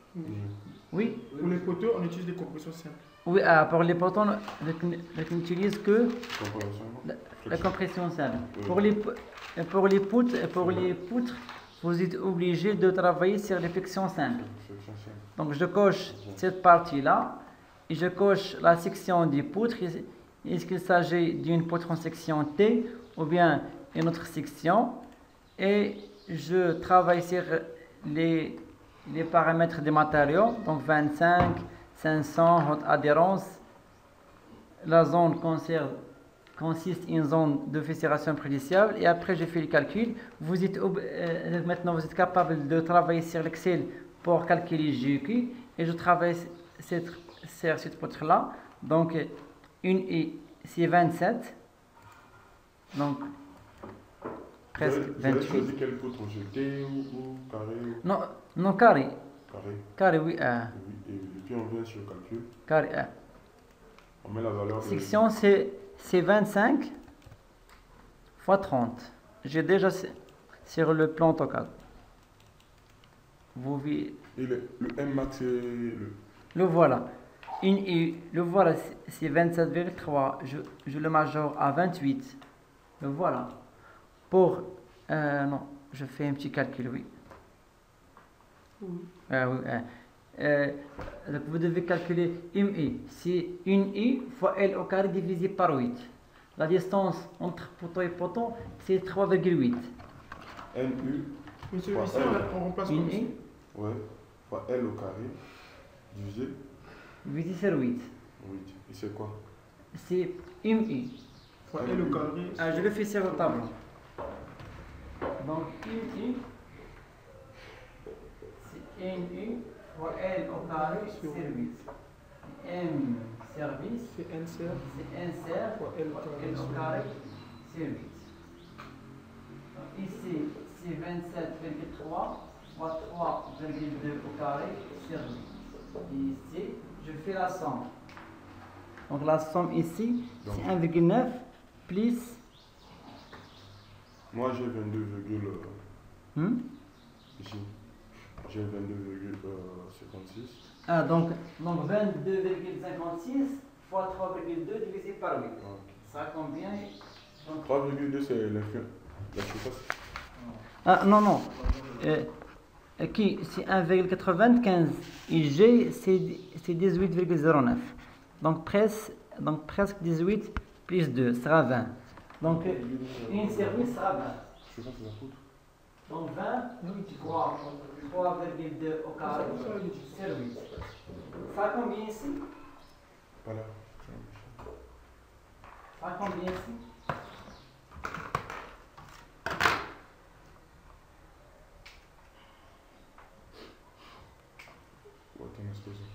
Oui. Pour les poteaux, on utilise des compressions simples. Oui, pour les poteaux, on n'utilise que la compression simple. Pour les poutres, vous êtes obligé de travailler sur les flexions simples. Donc, je coche cette partie-là et je coche la section des poutres. Est-ce qu'il s'agit d'une poutre en section T ou bien une autre section? Et je travaille sur les paramètres des matériaux, donc 25, 500, haute adhérence. La zone consiste en une zone de fissuration préjudiciable et après je fais le calcul. Maintenant vous êtes capable de travailler sur l'Excel pour calculer GQ et je travaille sur cette poutre-là. Donc c'est 27. Donc presque 28. Vous avez choisi quelle poutre, T ou carré? Non, carré. Carré, oui. Et puis on vient sur le calcul. Carré. On met la valeur. Section, c'est 25 x 30. J'ai déjà sur le plan AutoCAD. Et le M max, c'est Le voilà. Une I, le voilà, c'est 27,3. Je le majore à 28. Le voilà. Pour. Non, je fais un petit calcul, oui. Oui. Oui. Donc vous devez calculer MI. C'est une I fois L au carré divisé par 8. La distance entre poteau et poteau, c'est 3,8. NU Monsieur, fois ici, L. on remplace Une comme I ici. Ouais. Fois L au carré. Divisé divisé sur 8. 8. Et c'est quoi? C'est MI. Fois L au carré. Je le fais sur le tableau. Donc MI, c'est MI fois L au carré sur 8. M service, C'est insert. c'est insert Fois L au fois carré L sur au carré sur 8. Donc ici, c'est 27,3 fois 3,2 au carré sur 8. Et ici, je fais la somme. Donc la somme ici, c'est 1,9 plus. Moi j'ai 22, ici. J'ai 22,56. Donc 22,56 fois 3,2 divisé par 8. Ça a combien? 3,2 c'est la surface. Non. Qui c'est 1,95 et G c'est 18,09. Donc presque 18 plus 2 sera 20. Donc une service sera 20. Je sais pas si ça coûte. Donc 20 fois 3,2 au carré sur 8. Ça a combien ici? Voilà. Ça a combien ici? Attends, excusez.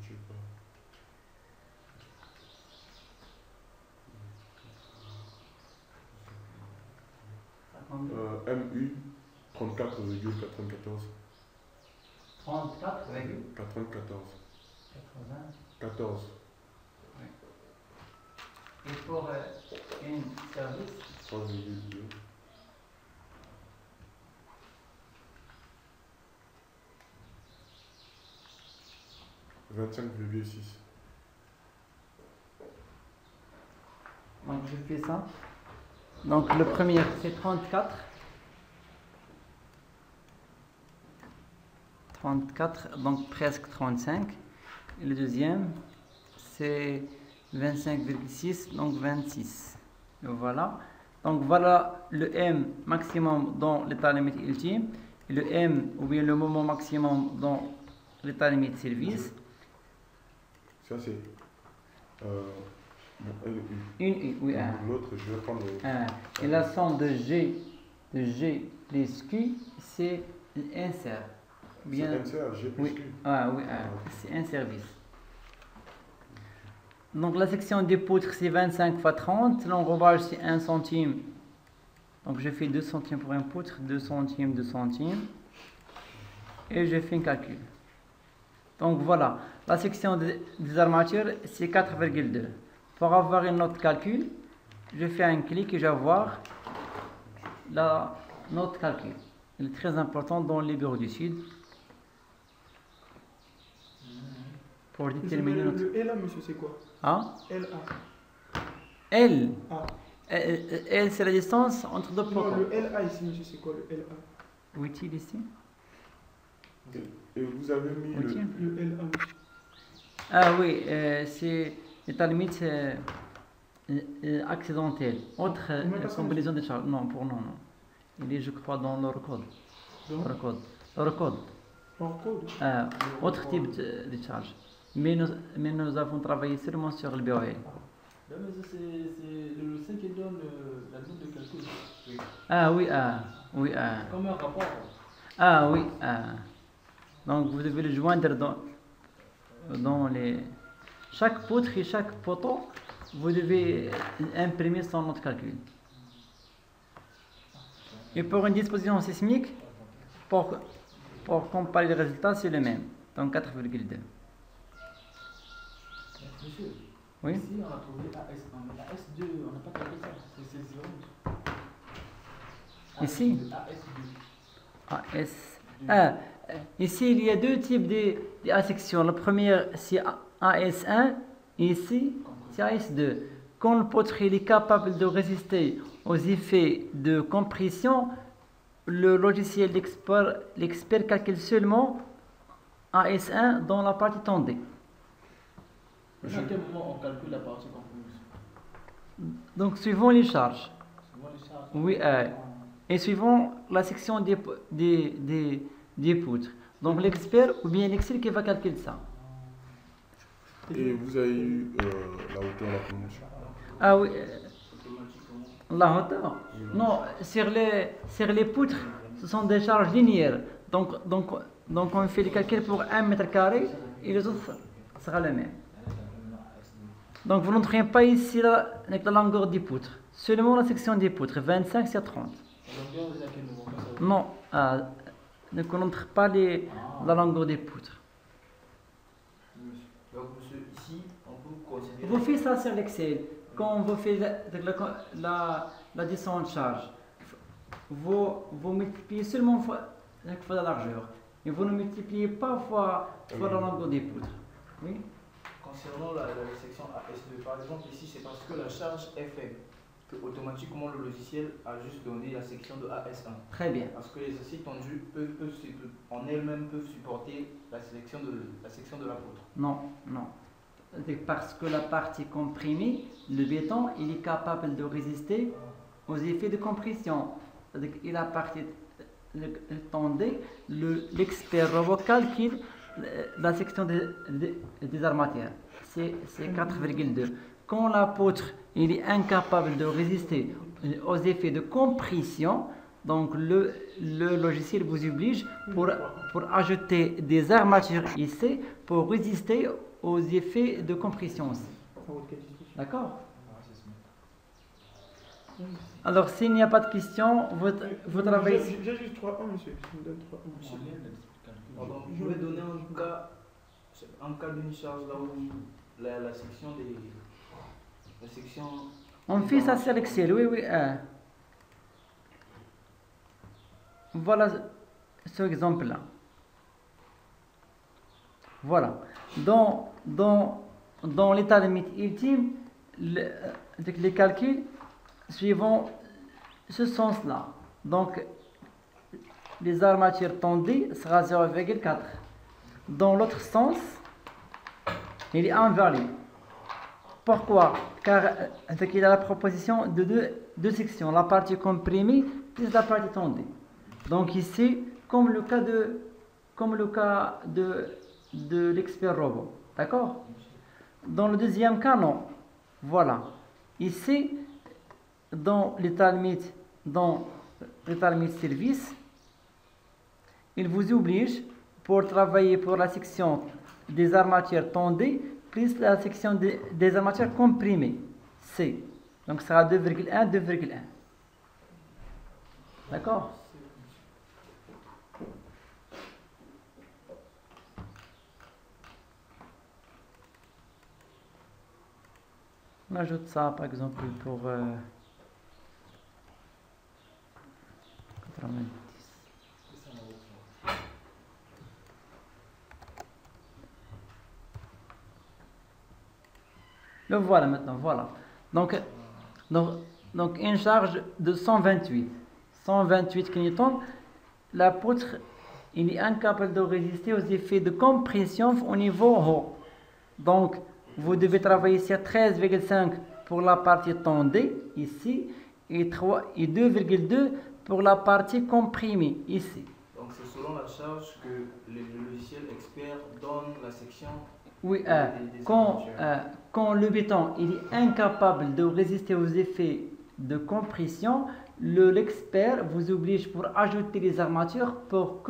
Je sais pas. MU 34,94. 34,94. 14. Et pour une service 3,2. 25,6. Donc je fais ça. Donc le premier c'est 34. 34, donc presque 35. Et le deuxième c'est 25,6, donc 26. Et voilà. Donc voilà le M maximum dans l'état limite ultime. Et le M ou bien le moment maximum dans l'état limite service. Ça c'est Une U, oui. L'autre, je vais prendre. Et la somme de G plus Q, c'est insert. C'est insert, G plus Oui. Q. C'est un service. Donc la section des poutres, c'est 25 fois 30. L'enrobage, c'est 1 centime. Donc je fais 2 centimes pour une poutre, 2 centimes, 2 centimes. Et je fais un calcul. Donc voilà, la section des armatures, c'est 4,2. Pour avoir une note calcul, je fais un clic et je vais voir la note calcul. Elle est très importante dans les bureaux du Sud. Pour déterminer notre... Le L, monsieur, c'est quoi? Hein? LA. L. Ah. L, c'est la distance entre deux Non, poteaux. le LA ici, monsieur, c'est quoi le LA? Où est-il ici? Et vous avez mis Ok. Le LA, monsieur. Ah oui, c'est l'état limite accidentel. Autre combinaison de charges. Non, non. Il est, je crois, dans leur code. Leur code. Leur code. Autre type de charge. Mais nous avons travaillé seulement sur le BOL. Non, mais ça, c'est le 5 qui donne la note de calcul. Oui. Comme un rapport. Oui. Donc vous devez le joindre dans les... Chaque poutre et chaque poteau, vous devez imprimer son note calcul. Et pour une disposition sismique, pour comparer les résultats, c'est le même. Donc 4,2. Monsieur, Oui. ici on a trouvé AS1, mais AS2, on n'a pas calculé ça. C'est 0. Ici AS2. AS1. Ici, il y a deux types de sections. La première, c'est AS1. Et ici, c'est AS2. Quand le poutre il est capable de résister aux effets de compression, le logiciel l'expert calcule seulement AS1 dans la partie tendue. À quel moment on calcule la partie comprise? Donc, suivant les charges. Suivant les charges. Oui, et suivant la section des poutres. Donc, l'expert ou bien l'Excel qui va calculer ça. Et vous avez eu la hauteur la plus moche. Ah oui, Automatiquement. la hauteur. Non, sur les poutres, ce sont des charges linéaires. Donc on fait les calculs pour 1 mètre carré et les autres sera le même. Donc vous n'entrez pas ici avec la longueur des poutres. Seulement la section des poutres, 25 sur 30. La longueur, c'est à quel niveau? Non, ne n'entre pas la longueur des poutres. Donc, monsieur, ici, on peut considérer. Vous faites ça sur l'Excel. Quand vous faites la descente de charge, vous multipliez seulement fois la largeur. Et vous ne multipliez pas fois la longueur des poutres. Oui? Concernant la section AS2, par exemple, ici, c'est parce que la charge est faible que automatiquement le logiciel a juste donné la section de AS1. Très bien. Parce que les acides tendus en elles-mêmes peuvent supporter la section de la poutre. Non. C'est parce que la partie comprimée, le béton, il est capable de résister aux effets de compression. Et la partie tendue, l'expert robot calcule la section des armatures. C'est 4,2. Quand la poutre il est incapable de résister aux effets de compression, donc le logiciel vous oblige pour ajouter des armatures ici pour résister aux effets de compression aussi. D'accord? Alors s'il n'y a pas de questions, vous travaillez. J'ai juste 3-1, monsieur. Je me donne 3-1. Monsieur. Pardon, vous pouvez donner un cas d'une charge là où la section des. La section. On fait ça sur Excel, oui. Voilà ce exemple-là. Voilà. Dans l'état limite ultime, les calculs suivant ce sens-là. Donc, les armatures tendues sera 0,4. Dans l'autre sens, il est inversé. Pourquoi? Car il a la proposition de deux sections, la partie comprimée plus la partie tendue. Donc ici, comme le cas de l'expert robot. D'accord? Dans le deuxième cas, non. Voilà. Ici, dans l'état limite service, il vous oblige pour travailler pour la section des armatures tendues plus la section des armatures comprimées. C. Donc, ça sera 2,1, 2,1. D'accord? On ajoute ça, par exemple, pour 90. Le voilà maintenant, voilà. Donc une charge de 128 kilonewtons, la poutre il est incapable de résister aux effets de compression au niveau haut. Donc, vous devez travailler sur 13,5 pour la partie tendue, ici, et 2,2 pour la partie comprimée, ici. Donc, c'est selon la charge que le logiciel expert donne la section. Oui, quand le béton il est incapable de résister aux effets de compression, l'expert vous oblige pour ajouter les armatures pour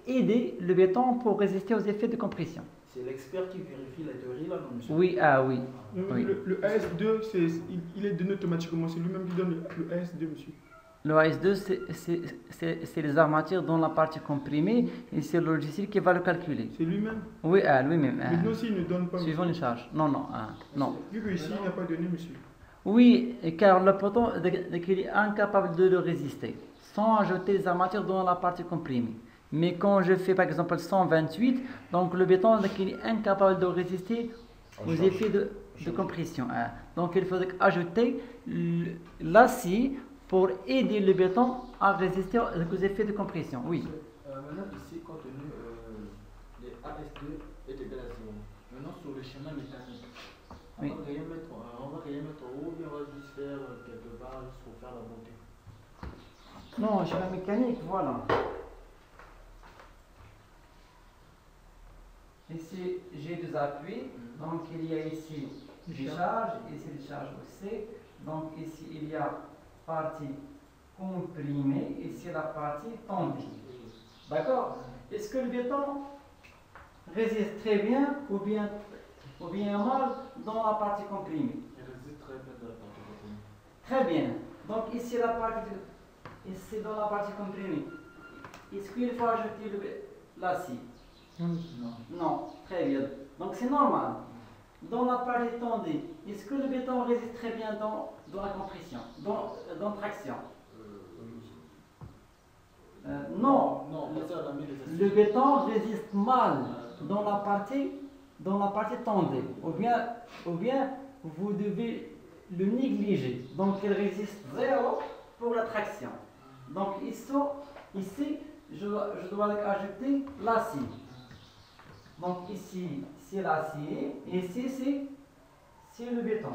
aider le béton pour résister aux effets de compression. C'est l'expert qui vérifie la théorie là, non, monsieur? Oui, oui. Oui. Le AS2, il est donné automatiquement. C'est lui-même qui donne le AS2, monsieur. Le AS2, c'est les armatures dans la partie comprimée et c'est le logiciel qui va le calculer. C'est lui-même? Oui, lui-même. Maintenant, s'il ne donne pas. Suivant les charges. Non. Vu qu'ici, il n'a pas donné, monsieur. Oui, car le poteau, il est incapable de le résister. sans ajouter les armatures dans la partie comprimée. Mais quand je fais par exemple 128, donc le béton donc, il est incapable de résister aux effets de compression. Hein. Donc il faut ajouter l'acier pour aider le béton à résister aux effets de compression. Oui. Maintenant, ici, compte tenu les AS2 est égal à 0. Maintenant, sur le schéma mécanique, on Oui. va rien mettre en haut, mais on va juste faire quelque part juste pour faire la montée. Non, schéma mécanique, voilà. Ici, j'ai deux appuis. Donc, il y a ici des charges, ici des charges aussi. Donc, ici, il y a partie comprimée, ici la partie tendue. D'accord? Est-ce que le béton résiste très bien ou bien mal dans la partie comprimée? Il résiste très bien dans la partie comprimée. Très bien. Donc, ici, ici dans la partie comprimée, est-ce qu'il faut ajouter l'acier? Non. Non, très bien. Donc c'est normal. Dans la partie tendue, est-ce que le béton résiste très bien dans la compression, dans traction? Non. Non, parce qu'on a mis les Le béton résiste mal dans la partie tendue. Ou bien vous devez le négliger. Donc il résiste 0 pour la traction. Donc ici je dois ajouter l'acier. Donc ici, c'est l'acier, et ici, c'est le béton.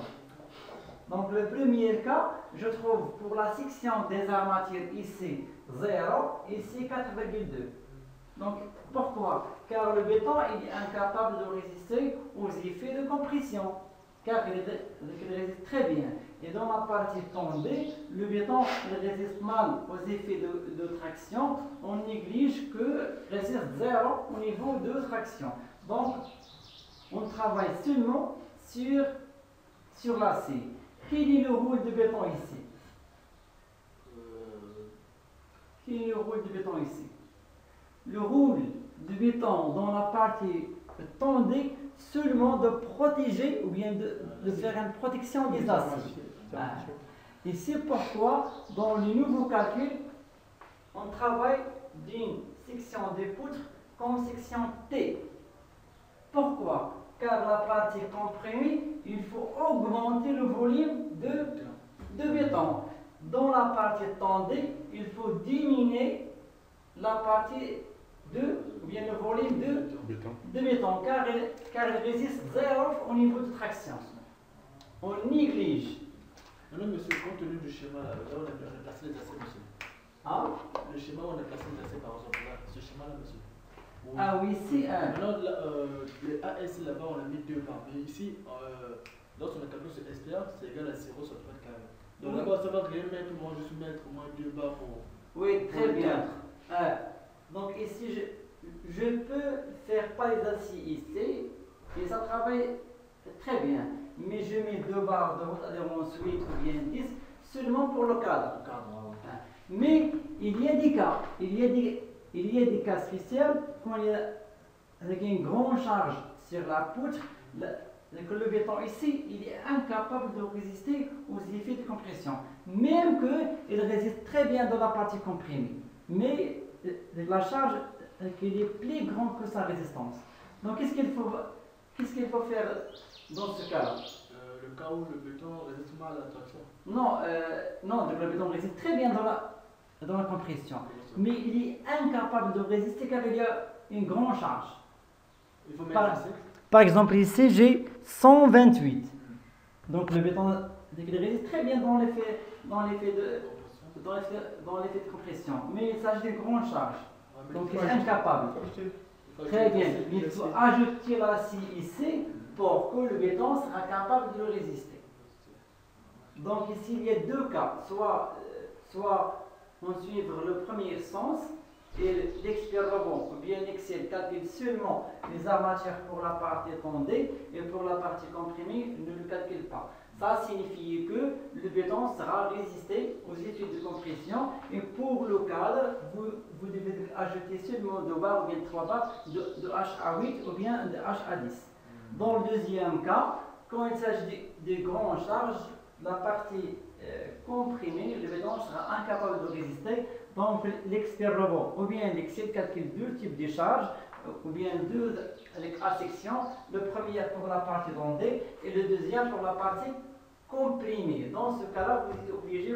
Donc le premier cas, je trouve pour la section des armatures ici 0, ici 4,2. Donc pourquoi? Car le béton il est incapable de résister aux effets de compression, car il résiste très bien. Et dans la partie tendue, le béton il résiste mal aux effets de traction. On néglige que résiste 0 au niveau de traction. Donc, on travaille seulement sur l'acier. Quel est le rôle du béton ici? Quel est le rôle du béton ici? Le rôle du béton dans la partie tendue, seulement de protéger ou bien de faire une protection des aciers. Et c'est pourquoi, dans les nouveaux calculs, on travaille d'une section des poutres comme section T. Pourquoi? Car la partie comprimée, il faut augmenter le volume de béton. Dans la partie tendue, il faut diminuer la partie ou bien le volume de béton, car il résiste 0 au niveau de traction. On néglige. Non, monsieur, compte tenu du schéma, là on a placé les aciers, monsieur. Ah? Le schéma où on a placé les aciers, par exemple, là, ce schéma-là, monsieur. Oui. Ah oui, c'est un. Maintenant, les AS là-bas, on a mis 2 barres. Mais ici, lorsqu'on a calculé sur SPA, c'est égal à 0 sur 3 carré. Donc Oui. là-bas, ça va rien mettre, moi, juste mettre au moins 2 barres pour. Oui, très pour bien. Donc ici, je peux faire pas les aciers ici, et ça travaille très bien. Mais je mets 2 barres de haute adhérence 8 ou bien 10 seulement pour le cadre. Mais il y a des cas, il y a des cas spéciaux quand il y a avec une grande charge sur la poutre, que le béton ici, il est incapable de résister aux effets de compression. Même qu'il résiste très bien dans la partie comprimée. Mais la charge qu'il est plus grande que sa résistance. Donc qu'est-ce qu'il faut faire dans ce cas-là? Le cas où le béton résiste mal à la traction. Non, le béton résiste très bien dans la compression. Mais il est incapable de résister car il y a une grande charge. Il faut mettre assez. Par exemple, ici, j'ai 128. Donc le béton il résiste très bien dans l'effet de compression. Mais il s'agit d'une grande charge. Donc il est incapable. Très bien. Il faut ajouter l'acier ici pour que le béton sera capable de le résister. Donc ici, il y a deux cas. Soit on suit le premier sens et l'expert rebond ou bien l'Excel calcule seulement les armatures pour la partie tendue et pour la partie comprimée ne le calcule pas. Ça signifie que le béton sera résisté aux effets de compression et pour le cadre, vous devez ajouter seulement 2 barres ou bien 3 barres de HA8 ou bien de HA10. Dans le deuxième cas, quand il s'agit de grandes charges, la partie comprimé, le béton sera incapable de résister. Donc l'expert robot, ou bien l'Excel calcule deux types de charges, ou bien deux avec A section, le premier pour la partie tendue et le deuxième pour la partie comprimée. Dans ce cas-là, vous êtes obligé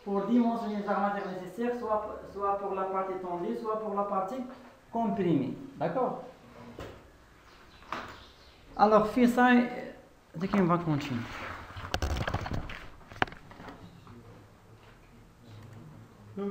pour dimensionner les armatures nécessaires, soit pour la partie tendue, soit pour la partie comprimée. D'accord? Alors, fais ça, c'est qu'on va continuer. Non,